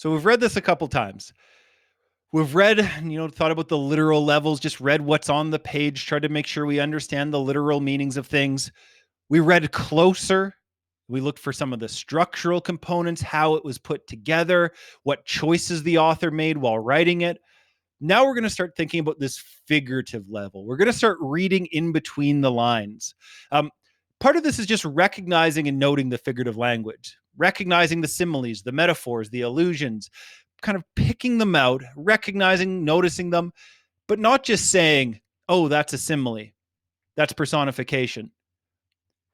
So we've read this a couple times. We've read, thought about the literal levels, just read what's on the page, tried to make sure we understand the literal meanings of things. We read closer. We looked for some of the structural components, how it was put together, what choices the author made while writing it. Now we're going to start thinking about this figurative level. We're going to start reading in between the lines. Part of this is just recognizing and noting the figurative language, recognizing the similes, the metaphors, the allusions, kind of picking them out, recognizing, noticing them, but not just saying, oh, that's a simile, that's personification.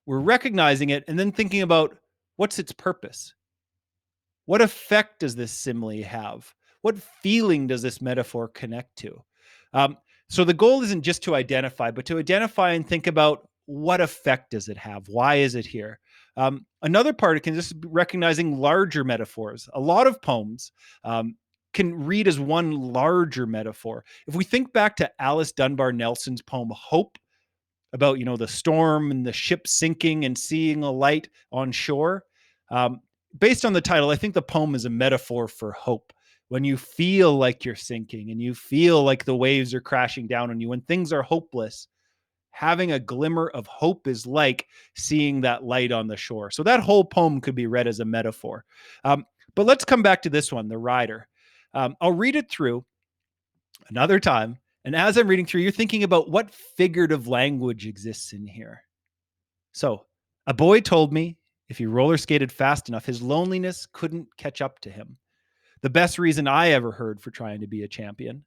We're recognizing it and then thinking about what's its purpose? What effect does this simile have? What feeling does this metaphor connect to? So the goal isn't just to identify, but to identify and think about what effect does it have? Why is it here? Another part can just be recognizing larger metaphors. A lot of poems can read as one larger metaphor. If we think back to Alice Dunbar Nelson's poem Hope, about the storm and the ship sinking and seeing a light on shore. Based on the title, I think the poem is a metaphor for hope. When you feel like you're sinking and you feel like the waves are crashing down on you, when things are hopeless, having a glimmer of hope is like seeing that light on the shore. So that whole poem could be read as a metaphor. But let's come back to this one, The Rider. I'll read it through another time. And as I'm reading through, you're thinking about what figurative language exists in here. So, a boy told me if he roller skated fast enough, his loneliness couldn't catch up to him. The best reason I ever heard for trying to be a champion.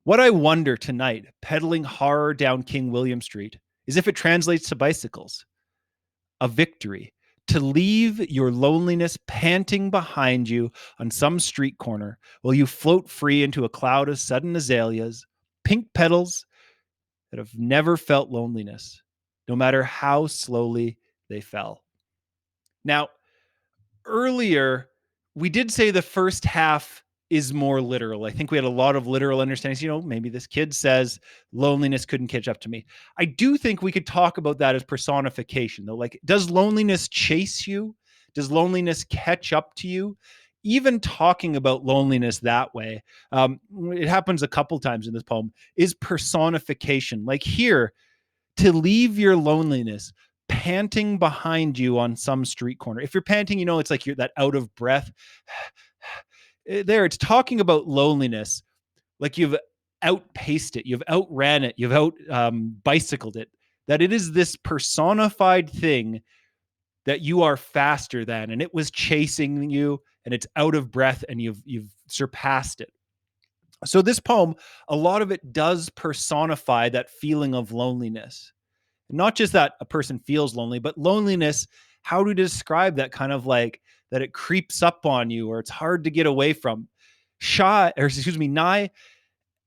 What I wonder tonight, pedaling hard down King William Street, is if it translates to bicycles. A victory. To leave your loneliness panting behind you on some street corner while you float free into a cloud of sudden azaleas, pink petals that have never felt loneliness, no matter how slowly they fell. Now, earlier, we did say the first half is more literal. I think we had a lot of literal understandings. Maybe this kid says loneliness couldn't catch up to me. I do think we could talk about that as personification, though. Like, does loneliness chase you? Does loneliness catch up to you? Even talking about loneliness that way, it happens a couple times in this poem, is personification. Like here, to leave your loneliness panting behind you on some street corner. If you're panting, it's like you're that out of breath. There, it's talking about loneliness, like you've outpaced it, you've outran it, you've bicycled it, that it is this personified thing that you are faster than, and it was chasing you, and it's out of breath, and you've surpassed it. So this poem, a lot of it does personify that feeling of loneliness. Not just that a person feels lonely, but loneliness, how to describe that kind of like that it creeps up on you or it's hard to get away from. Nye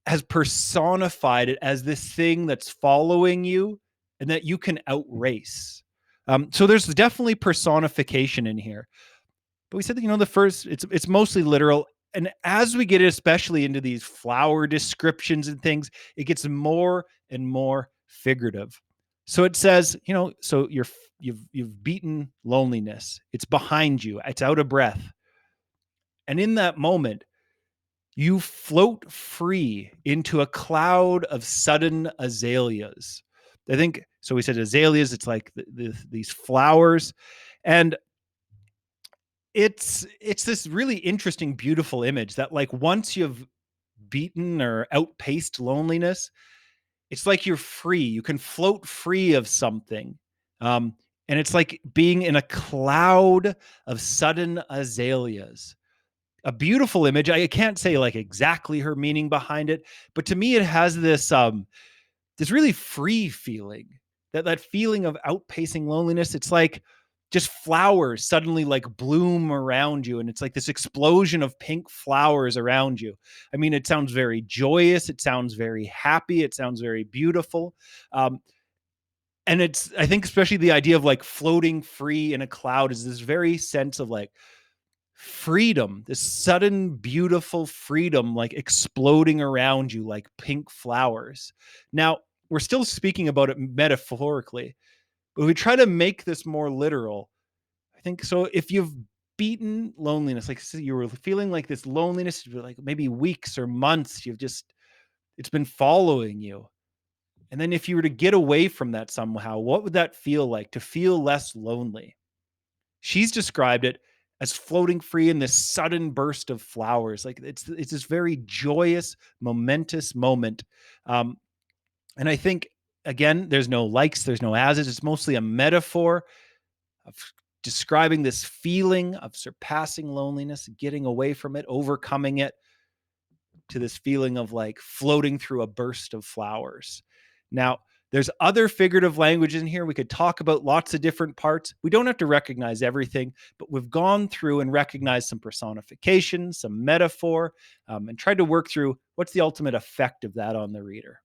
has personified it as this thing that's following you and that you can outrace. So there's definitely personification in here. But we said that, the first, it's mostly literal. And as we get especially into these flower descriptions and things, it gets more and more figurative. So it says, so you've beaten loneliness. It's behind you. It's out of breath. And in that moment, you float free into a cloud of sudden azaleas. I think, so we said azaleas, it's like these flowers. And it's this really interesting, beautiful image that like once you've beaten or outpaced loneliness, it's like you're free. You can float free of something. And it's like being in a cloud of sudden azaleas. A beautiful image. I can't say like exactly her meaning behind it, but to me, it has this really free feeling, that feeling of outpacing loneliness. It's like just flowers suddenly like bloom around you. And it's like this explosion of pink flowers around you. I mean, it sounds very joyous. It sounds very happy. It sounds very beautiful. And I think especially the idea of like floating free in a cloud is this very sense of like freedom, this sudden, beautiful freedom, like exploding around you like pink flowers. Now, we're still speaking about it metaphorically, but we try to make this more literal. I think so. If you've beaten loneliness, like you were feeling like this loneliness for like maybe weeks or months. It's been following you. And then if you were to get away from that somehow, what would that feel like to feel less lonely? She's described it as floating free in this sudden burst of flowers. Like it's this very joyous, momentous moment. Um, and I think again, there's no likes, there's no ases. It's mostly a metaphor of describing this feeling of surpassing loneliness, getting away from it, overcoming it, to this feeling of like floating through a burst of flowers. Now, there's other figurative language in here. We could talk about lots of different parts. We don't have to recognize everything, but we've gone through and recognized some personification, some metaphor, and tried to work through what's the ultimate effect of that on the reader.